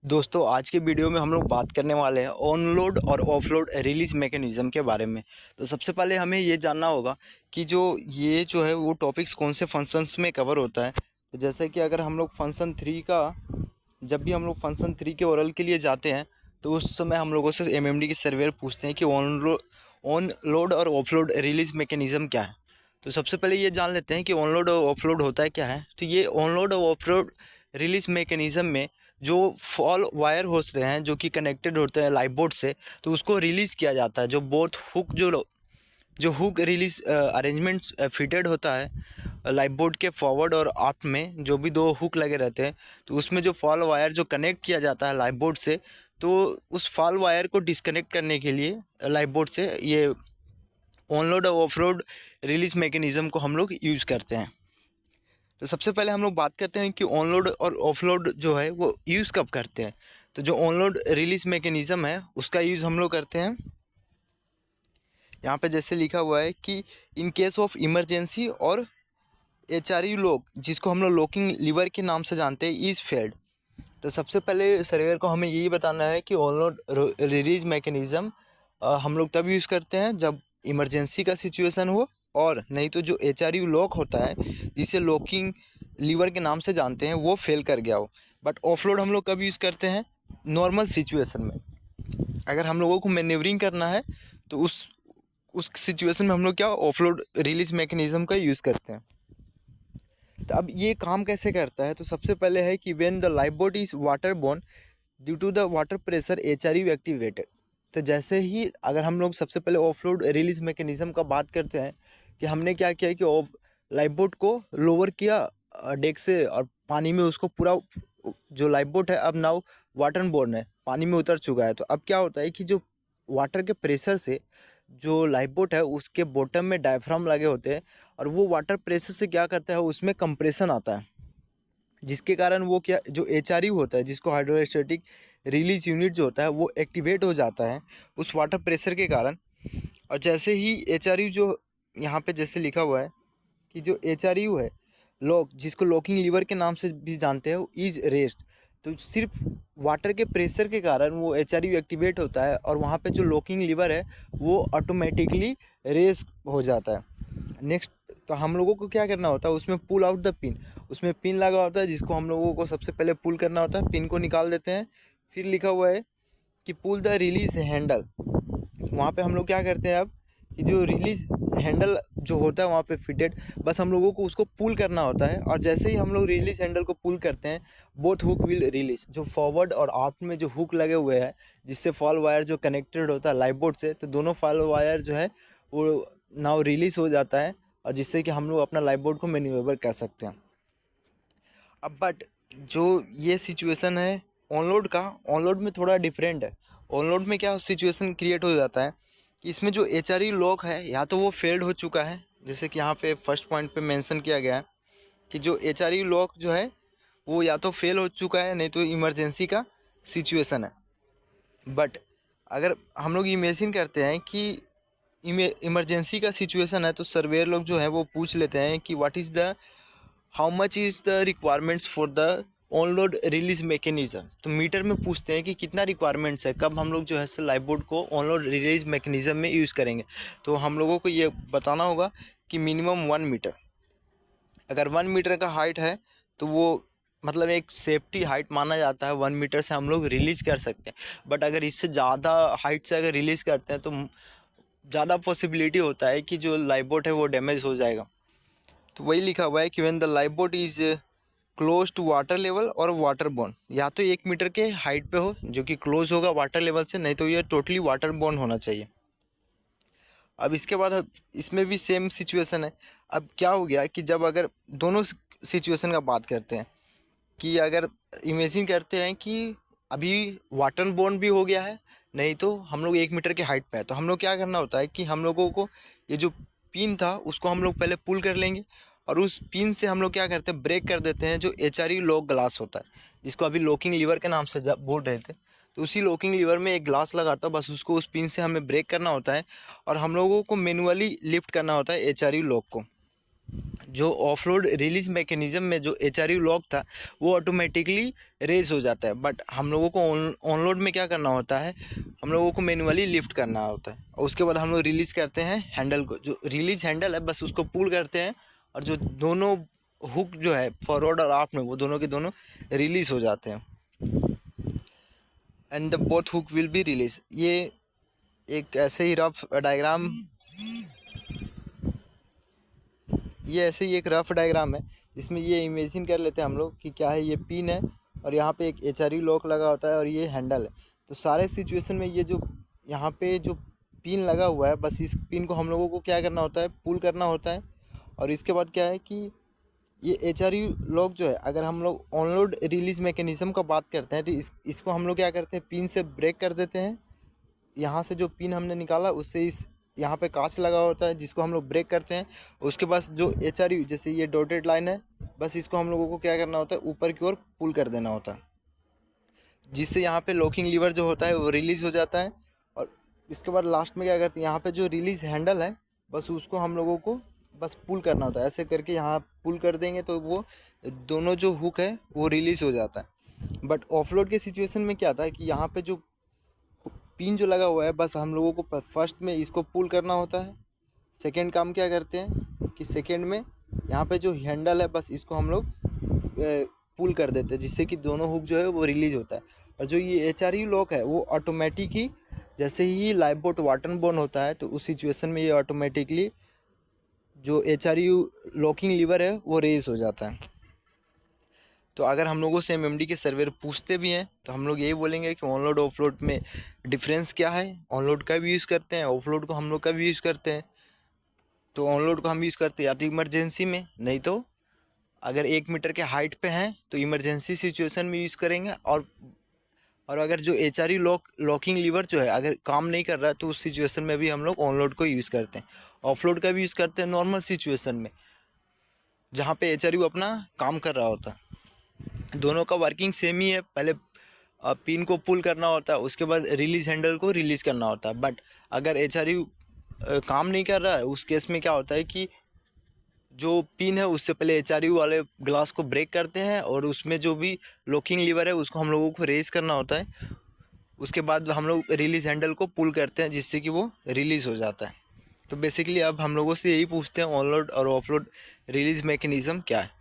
दोस्तों आज के वीडियो में हम लोग बात करने वाले हैं ऑनलोड और ऑफलोड रिलीज मैकेनिज़्म के बारे में। तो सबसे पहले हमें ये जानना होगा कि जो है वो टॉपिक्स कौन से फंक्शंस में कवर होता है। तो जैसे कि अगर हम लोग फंक्शन 3 का जब भी हम लोग फंक्शन 3 के ओरल के लिए जाते हैं तो उस समय हम लोगों से एमएमडी के सर्वेयर पूछते हैं कि ऑनलोड और ऑफलोड रिलीज मैकेनिज़्म क्या है। तो सबसे पहले ये जान लेते हैं कि ऑनलोड और ऑफलोड होता है क्या है। तो ये ऑनलोड और ऑफलोड रिलीज मैकेनिज़्म में जो फॉल वायर होते हैं जो कि कनेक्टेड होते हैं लाइव बोर्ड से, तो उसको रिलीज़ किया जाता है। जो बोथ हुक जो हुक रिलीज अरेंजमेंट्स फिटेड होता है लाइव बोर्ड के फॉरवर्ड और अप में, जो भी दो हुक लगे रहते हैं, तो उसमें जो फॉल वायर जो कनेक्ट किया जाता है लाइव बोर्ड से, तो उस फॉल वायर को डिस्कनेक्ट करने के लिए लाइव बोर्ड से ये ऑनलोड और ऑफलोड रिलीज मैकेनिज़्म को हम लोग यूज़ करते हैं। तो सबसे पहले हम लोग बात करते हैं कि ऑनलोड और ऑफलोड जो है वो यूज़ कब करते हैं। तो जो ऑनलोड रिलीज मैकेनिज़्म है उसका यूज़ हम लोग करते हैं, यहाँ पे जैसे लिखा हुआ है कि इन केस ऑफ इमरजेंसी और एचआरयू लॉक, जिसको हम लोग लॉकिंग लीवर के नाम से जानते हैं, इज़ फेल्ड। तो सबसे पहले सर्वेयर को हमें यही बताना है कि ऑनलोड रिलीज मैकेनिज़्म हम लोग तब यूज़ करते हैं जब इमरजेंसी का सिचुएशन हो, और नहीं तो जो एचआरयू लॉक होता है जिसे लॉकिंग लीवर के नाम से जानते हैं वो फेल कर गया हो। बट ऑफलोड हम लोग कब यूज़ करते हैं? नॉर्मल सिचुएशन में। अगर हम लोगों को मैन्यूवरिंग करना है तो उस सिचुएशन में हम लोग क्या ऑफलोड रिलीज मैकेनिज़्म का यूज़ करते हैं। तो अब ये काम कैसे करता है? तो सबसे पहले है कि when the life boat is water borne due to the water pressure HRU activated. तो जैसे ही अगर हम लोग सबसे पहले ऑफलोड रिलीज मैकेनिज़्म का बात करते हैं कि हमने क्या किया कि लाइफ बोट को लोअर किया डेक से, और पानी में उसको पूरा, जो लाइफ बोट है अब नाउ वाटर बोर्न है, पानी में उतर चुका है। तो अब क्या होता है कि जो वाटर के प्रेशर से जो लाइफ बोट है उसके बॉटम में डायफ्राम लगे होते हैं, और वो वाटर प्रेशर से क्या करता है, उसमें कंप्रेशन आता है, जिसके कारण वो क्या जो एचआरयू होता है, जिसको हाइड्रोस्टैटिक रिलीज यूनिट जो होता है, वो एक्टिवेट हो जाता है उस वाटर प्रेशर के कारण। और जैसे ही एचआरयू जो यहाँ पे जैसे लिखा हुआ है कि जो एचआरयू है लॉक, जिसको लॉकिंग लीवर के नाम से भी जानते हैं, इज रेस्ट। तो सिर्फ वाटर के प्रेशर के कारण वो एचआरयू एक्टिवेट होता है, और वहाँ पे जो लॉकिंग लीवर है वो ऑटोमेटिकली रेस हो जाता है। नेक्स्ट, तो हम लोगों को क्या करना होता है, उसमें पुल आउट द पिन, उसमें पिन लगा होता है जिसको हम लोगों को सबसे पहले पुल करना होता है। पिन को निकाल देते हैं। फिर लिखा हुआ है कि पुल द रिलीज हैंडल। वहाँ पे हम लोग क्या करते हैं अब कि जो रिलीज हैंडल जो होता है वहाँ पे फिटेड, बस हम लोगों को उसको पुल करना होता है। और जैसे ही हम लोग रिलीज हैंडल को पुल करते हैं, बोथ हुक विल रिलीज। जो फॉरवर्ड और आउट में जो हुक लगे हुए हैं जिससे फॉल वायर जो कनेक्टेड होता है लाइफ बोर्ड से, तो दोनों फॉल वायर जो है वो नाउ रिलीज हो जाता है, और जिससे कि हम लोग अपना लाइफ बोर्ड को मैन्यूवर कर सकते हैं। अब बट जो ये सिचुएशन है ऑनलोड का, ऑनलोड में थोड़ा डिफरेंट है। ऑनलोड में क्या सिचुएशन क्रिएट हो जाता है कि इसमें जो एचआरयू लॉक है या तो वो फेल्ड हो चुका है, जैसे कि यहाँ पे फर्स्ट पॉइंट पे मेंशन किया गया है कि जो एचआरयू लॉक जो है वो या तो फेल हो चुका है, नहीं तो इमरजेंसी का सिचुएशन है। बट अगर हम लोग इमेजिन करते हैं कि इमरजेंसी का सिचुएशन है, तो सर्वेयर लोग जो है वो पूछ लेते हैं कि what is the how much is the requirements for the onload release mechanism. तो मीटर में पूछते हैं कि कितना रिक्वायरमेंट्स है, कब हम लोग जो है लाइव बोर्ड को ऑनलोड रिलीज मैकेनिज़्म में यूज़ करेंगे। तो हम लोगों को ये बताना होगा कि मिनिमम 1 मीटर। अगर 1 मीटर का हाइट है तो वो मतलब एक सेफ्टी हाइट माना जाता है, 1 मीटर से हम लोग रिलीज कर सकते हैं। बट अगर इससे ज़्यादा हाइट से अगर रिलीज़ करते हैं तो ज़्यादा पॉसिबिलिटी होता है कि जो लाइव बोट है वो डैमेज हो जाएगा। तो वही लिखा हुआ है कि when the life boat is close to water level और वाटर बोर्न, या तो 1 मीटर के हाइट पे हो जो कि क्लोज होगा वाटर लेवल से, नहीं तो ये टोटली वाटर बोर्न होना चाहिए। अब इसके बाद इसमें भी सेम सिचुएशन है। अब क्या हो गया कि जब अगर दोनों सिचुएशन का बात करते हैं कि अगर इमेजिन करते हैं कि अभी वाटर बोर्न भी हो गया है, नहीं तो हम लोग 1 मीटर के हाइट पे है, तो हम लोग क्या करना होता है कि हम लोगों को ये जो पिन था उसको हम लोग पहले पुल कर लेंगे, और उस पिन से हम लोग क्या करते हैं, ब्रेक कर देते हैं जो एचआरयू लॉक ग्लास होता है, जिसको अभी लॉकिंग लीवर के नाम से बोल रहे थे। तो उसी लॉकिंग लीवर में एक ग्लास लगाता है, बस उसको उस पिन से हमें ब्रेक करना होता है, और हम लोगों को मैनुअली लिफ्ट करना होता है एचआरयू लॉक को, जो ऑफलोड रिलीज मैकेनिज्म में जो एचआरयू लॉक था वो ऑटोमेटिकली रेज हो जाता है। बट हम लोगों को ऑनलोड में क्या करना होता है, हम लोगों को मैन्युअली लिफ्ट करना होता है और उसके बाद हम लोग रिलीज करते हैं हैंडल को। जो रिलीज हैंडल है बस उसको पुल करते हैं और जो दोनों हुक जो है फॉरवर्ड और आफ्ट में वो दोनों के दोनों रिलीज हो जाते हैं and the both hook will be release. ये एक ऐसे ही रफ डायग्राम, ये ऐसे ही एक रफ डायग्राम है जिसमें ये इमेजिन कर लेते हैं हम लोग कि क्या है, ये पिन है और यहाँ पे एक एचआरयू लॉक लगा होता है और ये हैंडल है। तो सारे सिचुएशन में ये जो यहाँ पे जो पिन लगा हुआ है बस इस पिन को हम लोगों को क्या करना होता है, पुल करना होता है। और इसके बाद क्या है कि ये एचआरयू लॉक जो है, अगर हम लोग ऑनलोड रिलीज मैकेनिज्म का बात करते हैं तो इसको हम लोग क्या करते हैं, पिन से ब्रेक कर देते हैं। यहाँ से जो पिन हमने निकाला उससे इस यहाँ पे कांच लगा होता है जिसको हम लोग ब्रेक करते हैं। उसके बाद जो एचआरयू जैसे ये डॉटेड लाइन है बस इसको हम लोगों को क्या करना होता है, ऊपर की ओर पुल कर देना होता है, जिससे यहाँ पे लॉकिंग लीवर जो होता है वो रिलीज़ हो जाता है। और इसके बाद लास्ट में क्या करते हैं, यहाँ पे जो रिलीज़ हैंडल है बस उसको हम लोगों को बस पुल करना होता है। ऐसे करके यहाँ पुल कर देंगे तो वो दोनों जो हुक है वो रिलीज़ हो जाता है। बट ऑफलोड के सिचुएशन में क्या था कि यहाँ पे जो पिन जो लगा हुआ है बस हम लोगों को फर्स्ट में इसको पुल करना होता है। सेकेंड काम क्या करते हैं कि सेकेंड में यहाँ पे जो हैंडल है बस इसको हम लोग पुल कर देते हैं, जिससे कि दोनों हुक जो है वो रिलीज होता है। और जो ये एचआरयू लॉक है वो ऑटोमेटिक ही जैसे ही लाइफ बोट वाटर बॉर्न होता है तो उस सिचुएशन में ये ऑटोमेटिकली जो एचआरयू लॉकिंग लीवर है वो रेज हो जाता है। तो अगर हम लोगों से एमएमडी के सर्वेयर पूछते भी हैं तो हम लोग यही बोलेंगे कि ऑनलोड ऑफलोड में डिफरेंस क्या है, ऑनलोड का भी यूज़ करते हैं, ऑफलोड को हम लोग का भी यूज़ करते हैं। तो ऑनलोड को हम यूज़ करते हैं या तो इमरजेंसी में, नहीं तो अगर 1 मीटर के हाइट पे हैं तो इमरजेंसी सिचुएशन में यूज़ करेंगे। और अगर जो एचआरयू लॉकिंग लीवर जो है अगर काम नहीं कर रहा है तो उस सिचुएशन में भी हम लोग ऑनलोड को यूज़ करते हैं। ऑफलोड का भी यूज़ करते हैं नॉर्मल सिचुएशन में जहाँ पे एचआरयू अपना काम कर रहा होता है। दोनों का वर्किंग सेम ही है, पहले पिन को पुल करना होता है उसके बाद रिलीज हैंडल को रिलीज़ करना होता है। बट अगर एचआरयू काम नहीं कर रहा है उस केस में क्या होता है कि जो पिन है उससे पहले एचआरयू वाले ग्लास को ब्रेक करते हैं और उसमें जो भी लॉकिंग लीवर है उसको हम लोगों को रेज करना होता है। उसके बाद हम लोग रिलीज हैंडल को पुल करते हैं जिससे कि वो रिलीज़ हो जाता है। तो बेसिकली अब हम लोगों से यही पूछते हैं ऑनलोड और ऑफलोड रिलीज मैकेनिज़्म क्या है।